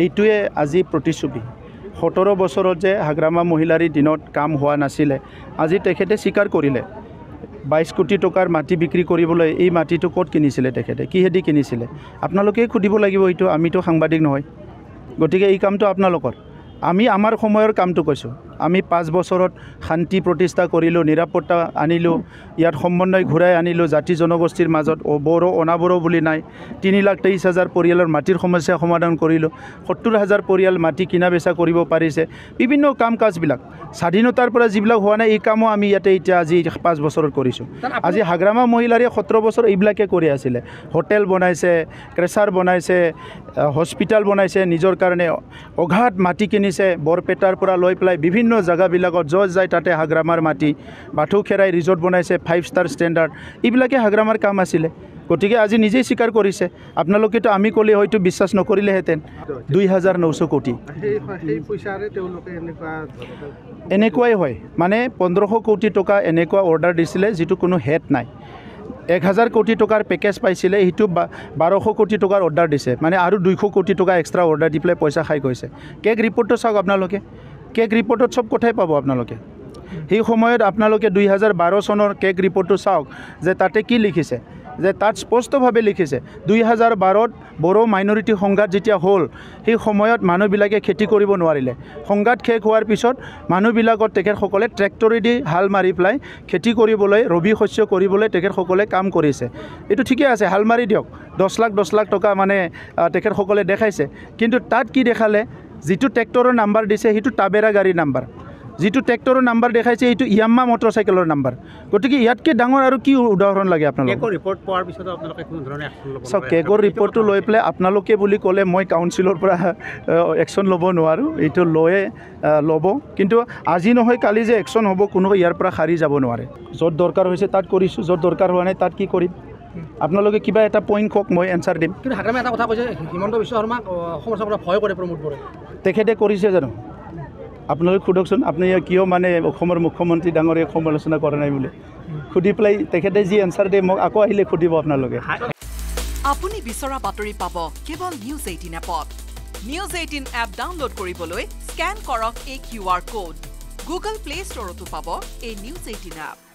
এইটোৱে আজি প্ৰতিচ্ছবি 17 বছৰত যে হাগ্ৰামা মহিলাৰ দিনত কাম হোৱা নাছিলে আজি তেখেতে স্বীকাৰ কৰিলে 22 কোটি টকাৰ মাটি বিক্ৰী কৰিবলৈ এই মাটিটো ক'ত কিনিছিলে তেখেতে কিহেদি কিনিছিলে আপোনালোকে খুদিব লাগিব এইটো আমিতো সাংবাদিক নহয় গতিকে এই কামটো আপোনালোকৰ আমি আমাৰ সময়ৰ কামটো কৈছোঁ আমি 5 বছৰত শান্তি প্ৰতিষ্ঠা কৰিলোঁ নিৰাপত্তা আনিলোঁ ইয়াত সমন্বয় ঘূৰাই আনিলোঁ জাতি জনগোষ্ঠীৰ মাজত বড়ো অনাবড়ো বুলি নাই 3,23,000 পৰিয়ালৰ মাটিৰ সমস্যা সমাধান কৰিলোঁ 70,000 পৰিয়াল মাটি কিনা বেচা কৰিব পাৰিছে বিভিন্ন কাম কাজবিলাক স্বাধীনতাৰ পৰা যিবিলাক হোৱা নাই এই কামো আমি ইয়াতে এতিয়া আজি 5 বছৰত কৰিছোঁ আজি হাগ্ৰামা মহিলাৰে 17 বছৰ এইবিলাকে কৰি আছিলে হোটেল বনাইছে ক্ৰেচাৰ বনাইছে হস্পিটেল বনাইছে নিজৰ কাৰণে অঘাত মাটি কিনিছে বৰপেটাৰ পৰা লৈ পেলাই বিভিন্ন জায়গাবিলাকত য'ত যায় তাতে হাগ্ৰামাৰ মাটি বাথৌখেৰাই ৰিজৰ্ট বনাইছে 5 ষ্টাৰ ষ্টেণ্ডাৰ্ড এইবিলাকে হাগ্ৰামাৰ কাম আছিলে গতিকে আজি নিজেই স্বীকাৰ কৰিছে আপোনালোকেতো আমি ক'লে হয়তো বিশ্বাস নকৰিলেহেঁতেন 2,900 কোটি এনেকুৱাই হয় মানে 1500 কোটি টকা এনেকুৱা অৰ্ডাৰ দিছিলে যিটো কোনো হেড নাই 1,000 কোটি টকাৰ পেকেজ পাইছিলে সেইটো 1200 কোটি টকাৰ অৰ্ডাৰ দিছে মানে আৰু 200 কোটি টকা এক্সট্ৰা অৰ্ডাৰ দি পেলাই পইচা খাই গৈছে কেক ৰিপৰ্টটো চাওক আপোনালোকে কেক ৰিপৰ্টত সব কথাই পাব আপোনালোকে সেই সময়ত আপোনালোকে 2012 চনৰ কেক ৰিপৰ্টটো চাওক যে তাতে কি লিখিছে যে তাত স্পষ্টভাৱে লিখিছে 2012ত বড়ো মাইনৰিটি সংঘাত যেতিয়া হ'ল সেই সময়ত মানুহবিলাকে খেতি কৰিব নোৱাৰিলে সংঘাত শেষ হোৱাৰ পিছত মানুহবিলাকত তেখেতসকলে ট্ৰেক্টৰেদি হাল মাৰি পেলাই খেতি কৰিবলৈ ৰবি শস্য কৰিবলৈ তেখেতসকলে কাম কৰিছে এইটো ঠিকে আছে হাল মাৰি দিয়ক 10 লাখ টকা মানে তেখেতসকলে দেখাইছে কিন্তু তাত কি দেখালে যিটো ট্ৰেক্টৰৰ নাম্বাৰ দিছে সেইটো টাবেৰা গাড়ীৰ নাম্বাৰ যিটো ট্ৰেক্টৰৰ নাম্বাৰ দেখাইছে এইটো ইয়াম্মা মটৰচাইকেলৰ নাম্বাৰ গতিকে ইয়াতকৈ ডাঙৰ আৰু কি উদাহৰণ লাগে আপোনালোকে কেকৰ ৰিপৰ্ট পোৱাৰ পিছত আপোনালোকে কোনো ধৰণে একশ্যন ল'ব চাওক কেকৰ ৰিপৰ্টটো লৈ পেলাই আপোনালোকে বুলি ক'লে মই কাউন্সিলৰ পৰা একশ্যন ল'ব নোৱাৰোঁ এইটো ল'ব কিন্তু আজি নহয় কালি যে একশ্যন হ'ব কোনো ইয়াৰ পৰা সাৰি যাব নোৱাৰে য'ত দৰকাৰ হৈছে তাত কৰিছোঁ য'ত দৰকাৰ হোৱা নাই তাত কি কৰিম আপোনালোকে কিবা এটা পইণ্ট কওক মই এনচাৰ দিম কিন্তু হাগ্ৰামে এটা কথা কৈছে হিমন্ত বিশ্ব শৰ্মাক অসমৰ চৰকাৰে ভয় কৰে প্ৰমোদ বৰে তেখেতে কৰিছে জানো আপোনালোকে সোধকচোন আপুনি কিয় মানে অসমৰ মুখ্যমন্ত্ৰী ডাঙৰীয়াক সমালোচনা কৰা নাই বুলি সুধি পেলাই তেখেতে যি এনচাৰ দিয়ে মোক আকৌ আহিলে সুধিব আপোনালোকে আপুনি বিচৰা বাতৰি পাব কেৱল নিউজ 18 এপত নিউজ 18 এপ ডাউনলোড কৰিবলৈ স্কেন কৰক এই QR কোড গুগল প্লে ষ্টৰতো পাব এই নিউজ 18 এপ